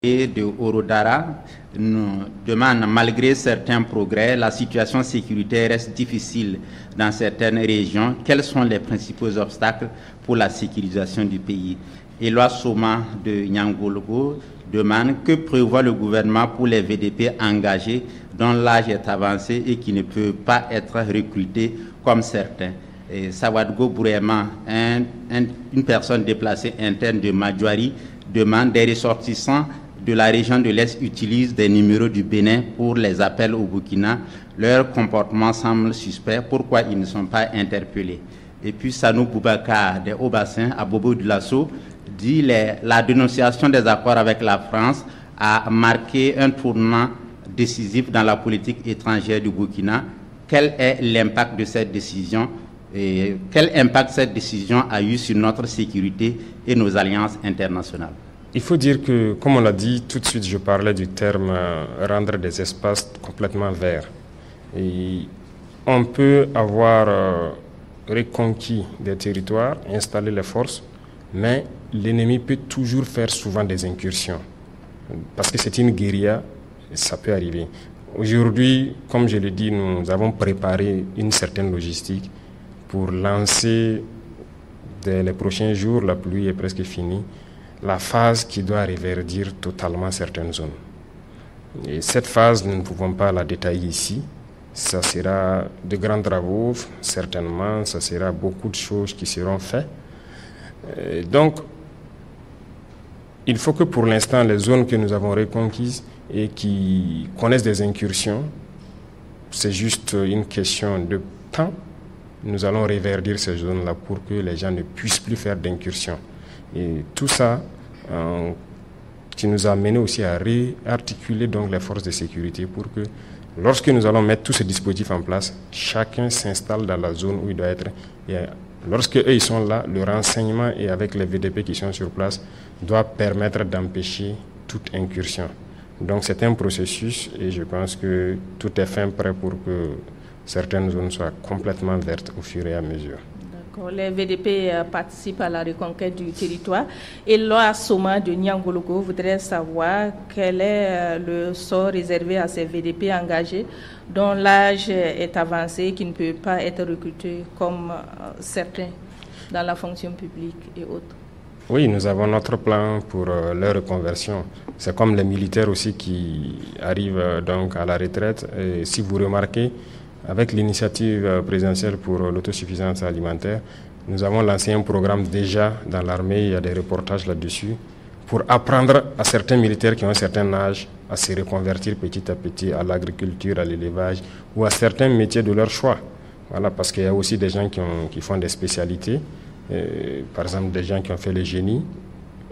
de Orodara nous demande, malgré certains progrès, la situation sécuritaire reste difficile dans certaines régions. Quels sont les principaux obstacles pour la sécurisation du pays? Éloi Soma de Nyangologo demande que prévoit le gouvernement pour les VDP engagés dont l'âge est avancé et qui ne peuvent pas être recrutés comme certains. Sawadgo Bourema, une personne déplacée interne de Madjouari, demande des ressortissants de la région de l'Est utilisent des numéros du Bénin pour les appels au Burkina. Leur comportement semble suspect. Pourquoi ils ne sont pas interpellés? Et puis Sanou Boubacar de Haut-Bassin à Bobo de Lasso dit la dénonciation des accords avec la France a marqué un tournant décisif dans la politique étrangère du Burkina. Quel est l'impact de cette décision? Et quel impact cette décision a eu sur notre sécurité et nos alliances internationales? Il faut dire que, comme on l'a dit, tout de suite je parlais du terme rendre des espaces complètement verts. Et on peut avoir reconquis des territoires, installer les forces, mais l'ennemi peut toujours faire souvent des incursions. Parce que c'est une guérilla, ça peut arriver. Aujourd'hui, comme je l'ai dit, nous avons préparé une certaine logistique pour lancer dès les prochains jours, la pluie est presque finie, la phase qui doit reverdir totalement certaines zones. Et cette phase, nous ne pouvons pas la détailler ici. Ça sera de grands travaux, certainement, ça sera beaucoup de choses qui seront faites. Donc, il faut que pour l'instant, les zones que nous avons reconquises et qui connaissent des incursions, c'est juste une question de temps. Nous allons reverdir ces zones-là pour que les gens ne puissent plus faire d'incursions. Et tout ça qui nous a amené aussi à réarticuler donc les forces de sécurité pour que lorsque nous allons mettre tous ces dispositifs en place, chacun s'installe dans la zone où il doit être. Et lorsque eux ils sont là, le renseignement et avec les VDP qui sont sur place doit permettre d'empêcher toute incursion. Donc c'est un processus et je pense que tout est fin prêt pour que certaines zones soient complètement vertes au fur et à mesure. D'accord. Les VDP participent à la reconquête du territoire. Et Éloi Soma de Nyangologo voudrait savoir quel est le sort réservé à ces VDP engagés dont l'âge est avancé et qui ne peuvent pas être recrutés comme certains dans la fonction publique et autres. Oui, nous avons notre plan pour leur reconversion. C'est comme les militaires aussi qui arrivent donc à la retraite. Et si vous remarquez, avec l'initiative présidentielle pour l'autosuffisance alimentaire, nous avons lancé un programme déjà dans l'armée, il y a des reportages là-dessus, pour apprendre à certains militaires qui ont un certain âge à se reconvertir petit à petit à l'agriculture, à l'élevage ou à certains métiers de leur choix. Voilà, parce qu'il y a aussi des gens qui font des spécialités, par exemple des gens qui ont fait le génie,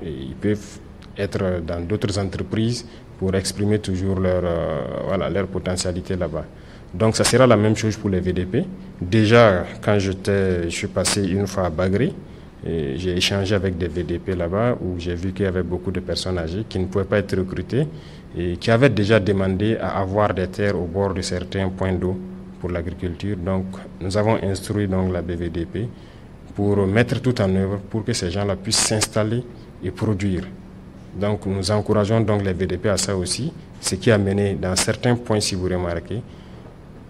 et ils peuvent être dans d'autres entreprises pour exprimer toujours leur potentialité là-bas. Donc ça sera la même chose pour les VDP. Déjà, quand je suis passé une fois à Bagré, j'ai échangé avec des VDP là-bas où j'ai vu qu'il y avait beaucoup de personnes âgées qui ne pouvaient pas être recrutées et qui avaient déjà demandé à avoir des terres au bord de certains points d'eau pour l'agriculture. Donc nous avons instruit donc la BVDP pour mettre tout en œuvre pour que ces gens-là puissent s'installer et produire. Donc nous encourageons donc les VDP à ça aussi, ce qui a mené dans certains points, si vous remarquez,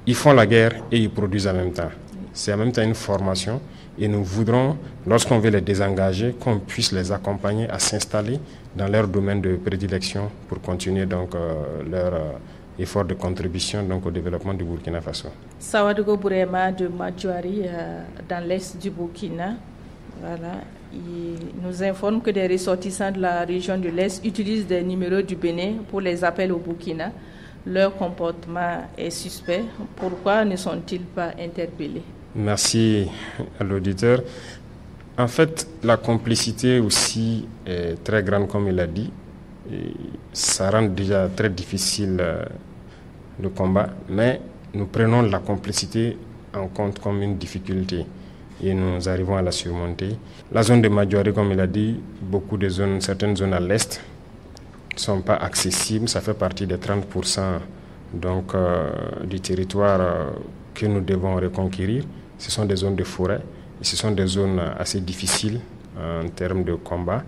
ils font la guerre et ils produisent en même temps. C'est en même temps une formation et nous voudrons, lorsqu'on veut les désengager, qu'on puisse les accompagner à s'installer dans leur domaine de prédilection pour continuer donc leur effort de contribution donc, au développement du Burkina Faso. Sawadgo Bourema de Madjouari, dans l'est du Burkina, voilà, il nous informe que des ressortissants de la région de l'Est utilisent des numéros du Bénin pour les appels au Burkina. Leur comportement est suspect. Pourquoi ne sont-ils pas interpellés? Merci à l'auditeur. En fait, la complicité aussi est très grande, comme il a dit. Et ça rend déjà très difficile le combat, mais nous prenons la complicité en compte comme une difficulté et nous arrivons à la surmonter. La zone de Madjouari, comme il a dit, beaucoup de zones, certaines zones à l'est ne sont pas accessibles. Ça fait partie des 30% donc, du territoire que nous devons reconquérir. Ce sont des zones de forêt et ce sont des zones assez difficiles en termes de combat.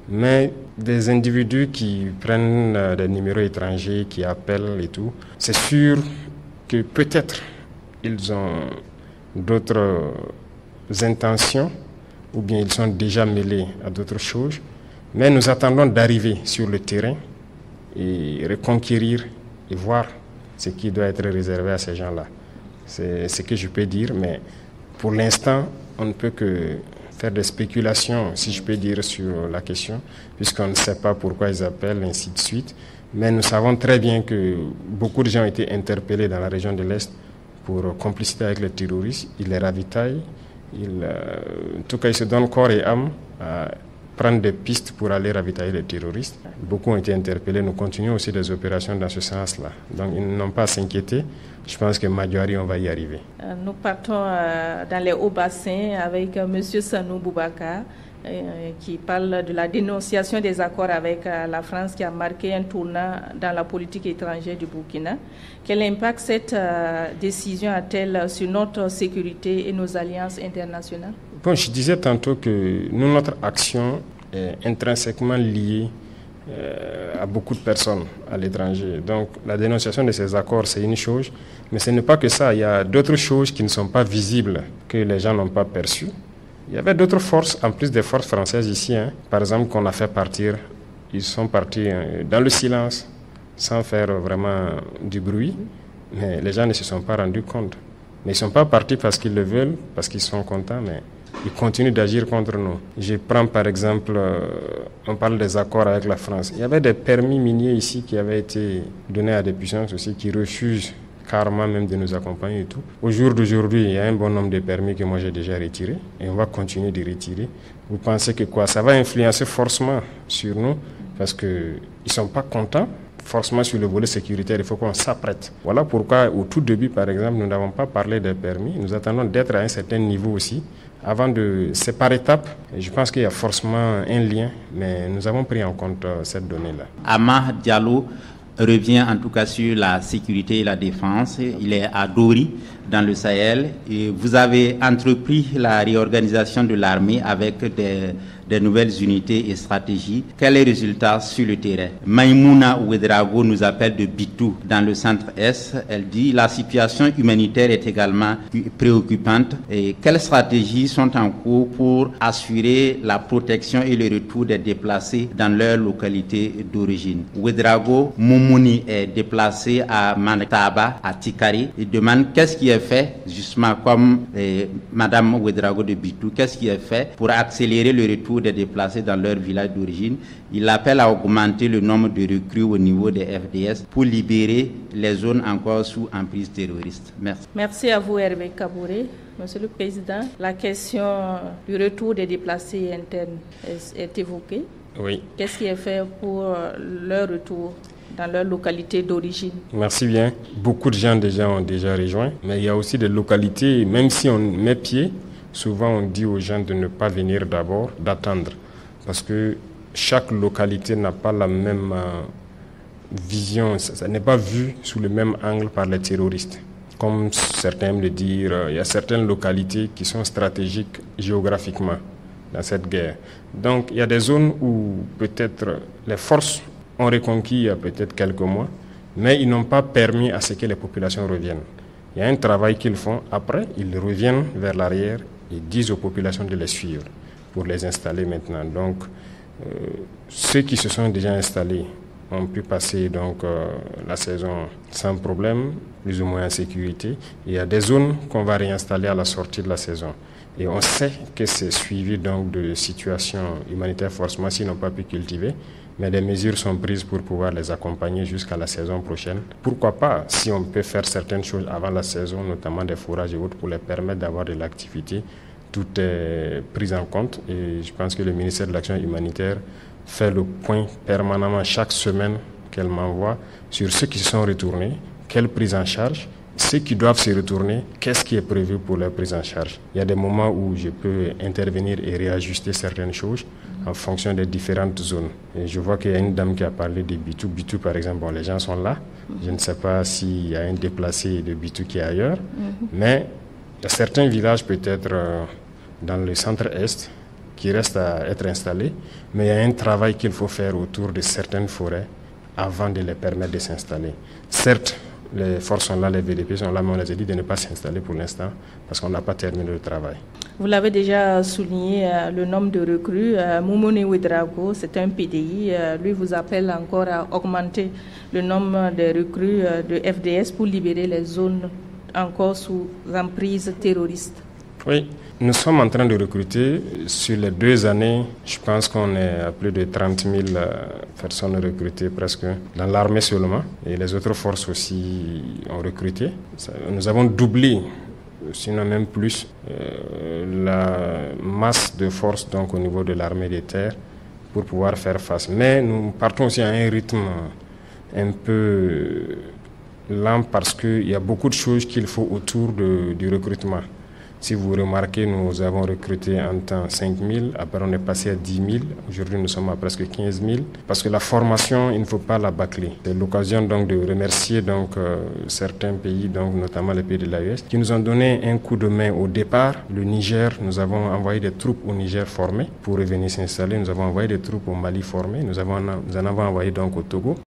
Mais des individus qui prennent des numéros étrangers, qui appellent et tout, c'est sûr que peut-être ils ont d'autres intentions ou bien ils sont déjà mêlés à d'autres choses. Mais nous attendons d'arriver sur le terrain et reconquérir et voir ce qui doit être réservé à ces gens-là. C'est ce que je peux dire, mais pour l'instant, on ne peut que faire des spéculations, si je peux dire, sur la question, puisqu'on ne sait pas pourquoi ils appellent, ainsi de suite. Mais nous savons très bien que beaucoup de gens ont été interpellés dans la région de l'Est pour complicité avec les terroristes. Ils les ravitaillent, en tout cas, ils se donnent corps et âme à prendre des pistes pour aller ravitailler les terroristes. Beaucoup ont été interpellés. Nous continuons aussi des opérations dans ce sens-là. Donc, ils n'ont pas à s'inquiéter. Je pense que Madjoari, on va y arriver. Nous partons dans les hauts-bassins avec M. Sanou Boubacar, qui parle de la dénonciation des accords avec la France qui a marqué un tournant dans la politique étrangère du Burkina. Quel impact cette décision a-t-elle sur notre sécurité et nos alliances internationales? Bon, je disais tantôt que notre action est intrinsèquement liée à beaucoup de personnes à l'étranger. Donc la dénonciation de ces accords, c'est une chose, mais ce n'est pas que ça. Il y a d'autres choses qui ne sont pas visibles, que les gens n'ont pas perçues. Il y avait d'autres forces, en plus des forces françaises ici, par exemple, qu'on a fait partir. Ils sont partis dans le silence, sans faire vraiment du bruit, mais les gens ne se sont pas rendus compte. Mais ils ne sont pas partis parce qu'ils le veulent, parce qu'ils sont contents, mais ils continuent d'agir contre nous. Je prends par exemple, on parle des accords avec la France. Il y avait des permis miniers ici qui avaient été donnés à des puissances aussi qui refusent carrément même de nous accompagner et tout. Au jour d'aujourd'hui, il y a un bon nombre de permis que moi j'ai déjà retirés et on va continuer de retirer. Vous pensez que quoi? Ça va influencer forcément sur nous parce qu'ils ne sont pas contents. Forcément, sur le volet sécuritaire, il faut qu'on s'apprête. Voilà pourquoi, au tout début, par exemple, nous n'avons pas parlé des permis. Nous attendons d'être à un certain niveau aussi, avant de... C'est par étapes. Je pense qu'il y a forcément un lien, mais nous avons pris en compte cette donnée-là. Amah Diallo revient en tout cas sur la sécurité et la défense. Il est à Dori, dans le Sahel. Et vous avez entrepris la réorganisation de l'armée avec des nouvelles unités et stratégies. Quel est le résultat sur le terrain? Maïmouna Ouedraogo nous appelle de Bitou, dans le centre-est. Elle dit la situation humanitaire est également préoccupante. Et quelles stratégies sont en cours pour assurer la protection et le retour des déplacés dans leur localité d'origine? Ouedraogo Moumouni est déplacé à Manitaba, à Tikari. Il demande qu'est-ce qui est fait, justement comme Madame Ouedraogo de Bitou, qu'est-ce qui est fait pour accélérer le retour des déplacés dans leur village d'origine. Il appelle à augmenter le nombre de recrues au niveau des FDS pour libérer les zones encore sous emprise terroriste. Merci. Merci à vous, Hervé Kabouré. Monsieur le Président, la question du retour des déplacés internes est évoquée. Oui. Qu'est-ce qui est fait pour leur retour dans leur localité d'origine? Merci bien. Beaucoup de gens déjà ont déjà rejoint, mais il y a aussi des localités, même si on met pied, souvent on dit aux gens de ne pas venir d'abord, d'attendre. Parce que chaque localité n'a pas la même vision, ça n'est pas vu sous le même angle par les terroristes. Comme certains aiment le dire, il y a certaines localités qui sont stratégiques géographiquement dans cette guerre. Donc il y a des zones où peut-être les forces ont reconquis il y a peut-être quelques mois, mais ils n'ont pas permis à ce que les populations reviennent. Il y a un travail qu'ils font. Après, ils reviennent vers l'arrière et disent aux populations de les suivre pour les installer maintenant. Donc, ceux qui se sont déjà installés ont pu passer la saison sans problème, plus ou moins en sécurité. Il y a des zones qu'on va réinstaller à la sortie de la saison. Et on sait que c'est suivi donc de situations humanitaires forcément s'ils n'ont pas pu cultiver. Mais des mesures sont prises pour pouvoir les accompagner jusqu'à la saison prochaine. Pourquoi pas, si on peut faire certaines choses avant la saison, notamment des fourrages et autres, pour les permettre d'avoir de l'activité, tout est pris en compte. Et je pense que le ministère de l'Action humanitaire fait le point permanemment chaque semaine qu'elle m'envoie sur ceux qui se sont retournés, quelle prise en charge, ceux qui doivent se retourner, qu'est-ce qui est prévu pour leur prise en charge. Il y a des moments où je peux intervenir et réajuster certaines choses en fonction des différentes zones. Et je vois qu'il y a une dame qui a parlé de Bitou. Bitou, par exemple, bon, les gens sont là. Je ne sais pas s'il y a un déplacé de Bitou qui est ailleurs, mais il y a certains villages peut-être dans le centre-est qui restent à être installés, mais il y a un travail qu'il faut faire autour de certaines forêts avant de les permettre de s'installer. Certes, les forces sont là, les VDP sont là, mais on les a dit de ne pas s'installer pour l'instant parce qu'on n'a pas terminé le travail. Vous l'avez déjà souligné, le nombre de recrues. Moumouni Ouedraogo, c'est un PDI. Lui vous appelle encore à augmenter le nombre de recrues de FDS pour libérer les zones encore sous emprise terroriste. Oui, nous sommes en train de recruter. Sur les 2 années, je pense qu'on est à plus de 30 000 personnes recrutées presque dans l'armée seulement. Et les autres forces aussi ont recruté. Nous avons doublé, sinon même plus, la masse de forces donc, au niveau de l'armée des terres pour pouvoir faire face. Mais nous partons aussi à un rythme un peu lent parce qu'il y a beaucoup de choses qu'il faut autour du recrutement. Si vous remarquez, nous avons recruté en temps 5 000, après on est passé à 10 000, aujourd'hui nous sommes à presque 15 000, parce que la formation, il ne faut pas la bâcler. C'est l'occasion donc de remercier certains pays, donc notamment les pays de l'AES, qui nous ont donné un coup de main au départ. Le Niger, nous avons envoyé des troupes au Niger formées pour revenir s'installer, nous avons envoyé des troupes au Mali formées, nous en avons envoyé donc au Togo.